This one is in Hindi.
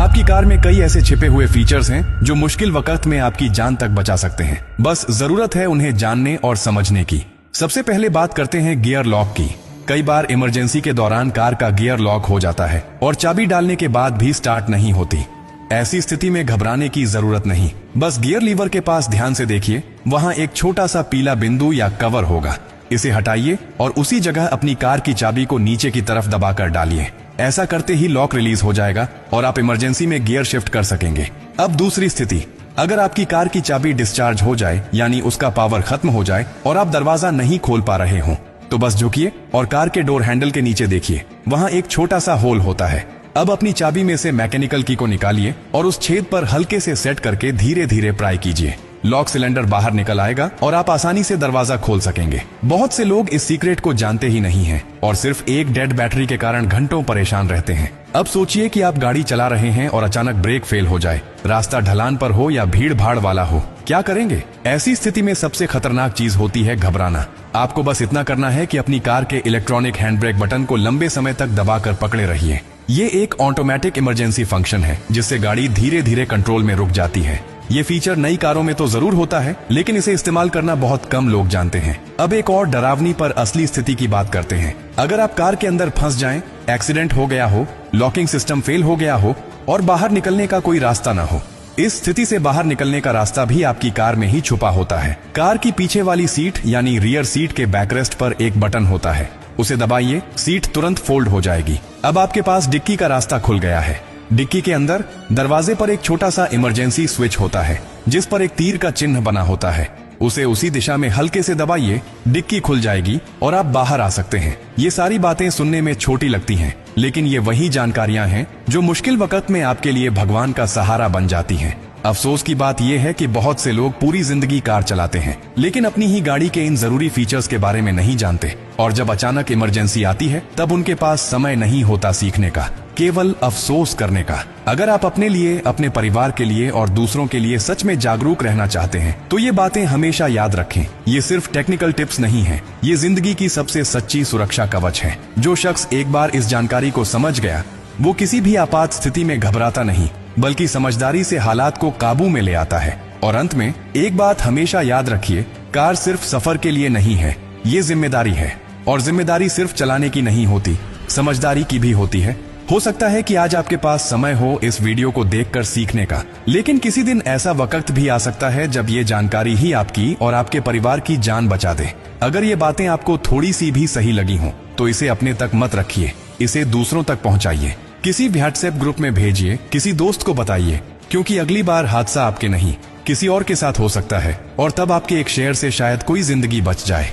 आपकी कार में कई ऐसे छिपे हुए फीचर्स हैं जो मुश्किल वक्त में आपकी जान तक बचा सकते हैं। बस जरूरत है उन्हें जानने और समझने की। सबसे पहले बात करते हैं गियर लॉक की। कई बार इमरजेंसी के दौरान कार का गियर लॉक हो जाता है और चाबी डालने के बाद भी स्टार्ट नहीं होती। ऐसी स्थिति में घबराने की जरूरत नहीं। बस गियर लीवर के पास ध्यान से देखिए, वहां एक छोटा सा पीला बिंदु या कवर होगा। इसे हटाइए और उसी जगह अपनी कार की चाबी को नीचे की तरफ दबाकर डालिए। ऐसा करते ही लॉक रिलीज हो जाएगा और आप इमरजेंसी में गियर शिफ्ट कर सकेंगे। अब दूसरी स्थिति, अगर आपकी कार की चाबी डिस्चार्ज हो जाए यानी उसका पावर खत्म हो जाए और आप दरवाजा नहीं खोल पा रहे हो, तो बस झुकिए और कार के डोर हैंडल के नीचे देखिए, वहां एक छोटा सा होल होता है। अब अपनी चाबी में से मैकेनिकल की को निकालिए और उस छेद पर हल्के से सेट करके धीरे धीरे प्राई कीजिए। लॉक सिलेंडर बाहर निकल आएगा और आप आसानी से दरवाजा खोल सकेंगे। बहुत से लोग इस सीक्रेट को जानते ही नहीं हैं और सिर्फ एक डेड बैटरी के कारण घंटों परेशान रहते हैं। अब सोचिए कि आप गाड़ी चला रहे हैं और अचानक ब्रेक फेल हो जाए, रास्ता ढलान पर हो या भीड़ भाड़ वाला हो, क्या करेंगे? ऐसी स्थिति में सबसे खतरनाक चीज होती है घबराना। आपको बस इतना करना है कि अपनी कार के इलेक्ट्रॉनिक हैंड ब्रेक बटन को लंबे समय तक दबाकर पकड़े रहिए। ये एक ऑटोमेटिक इमरजेंसी फंक्शन है जिससे गाड़ी धीरे धीरे कंट्रोल में रुक जाती है। ये फीचर नई कारों में तो जरूर होता है, लेकिन इसे इस्तेमाल करना बहुत कम लोग जानते हैं। अब एक और डरावनी पर असली स्थिति की बात करते हैं। अगर आप कार के अंदर फंस जाएं, एक्सीडेंट हो गया हो, लॉकिंग सिस्टम फेल हो गया हो और बाहर निकलने का कोई रास्ता ना हो, इस स्थिति से बाहर निकलने का रास्ता भी आपकी कार में ही छुपा होता है। कार की पीछे वाली सीट यानी रियर सीट के बैकरेस्ट पर एक बटन होता है, उसे दबाइए, सीट तुरंत फोल्ड हो जाएगी। अब आपके पास डिक्की का रास्ता खुल गया है। डिक्की के अंदर दरवाजे पर एक छोटा सा इमरजेंसी स्विच होता है जिस पर एक तीर का चिन्ह बना होता है। उसे उसी दिशा में हल्के से दबाइए, डिक्की खुल जाएगी और आप बाहर आ सकते हैं। ये सारी बातें सुनने में छोटी लगती हैं, लेकिन ये वही जानकारियां हैं जो मुश्किल वक्त में आपके लिए भगवान का सहारा बन जाती हैं। अफसोस की बात यह है कि बहुत से लोग पूरी जिंदगी कार चलाते हैं लेकिन अपनी ही गाड़ी के इन जरूरी फीचर्स के बारे में नहीं जानते, और जब अचानक इमरजेंसी आती है तब उनके पास समय नहीं होता सीखने का, केवल अफसोस करने का। अगर आप अपने लिए, अपने परिवार के लिए और दूसरों के लिए सच में जागरूक रहना चाहते हैं तो ये बातें हमेशा याद रखें। ये सिर्फ टेक्निकल टिप्स नहीं है, ये जिंदगी की सबसे सच्ची सुरक्षा कवच है। जो शख्स एक बार इस जानकारी को समझ गया वो किसी भी आपात स्थिति में घबराता नहीं, बल्कि समझदारी से हालात को काबू में ले आता है। और अंत में एक बात हमेशा याद रखिए, कार सिर्फ सफर के लिए नहीं है, ये जिम्मेदारी है। और जिम्मेदारी सिर्फ चलाने की नहीं होती, समझदारी की भी होती है। हो सकता है कि आज आपके पास समय हो इस वीडियो को देखकर सीखने का, लेकिन किसी दिन ऐसा वक्त भी आ सकता है जब ये जानकारी ही आपकी और आपके परिवार की जान बचा दे। अगर ये बातें आपको थोड़ी सी भी सही लगी हों तो इसे अपने तक मत रखिए, इसे दूसरों तक पहुंचाइए। किसी व्हाट्सएप ग्रुप में भेजिए, किसी दोस्त को बताइए, क्योंकि अगली बार हादसा आपके नहीं किसी और के साथ हो सकता है और तब आपके एक शेयर से शायद कोई जिंदगी बच जाए।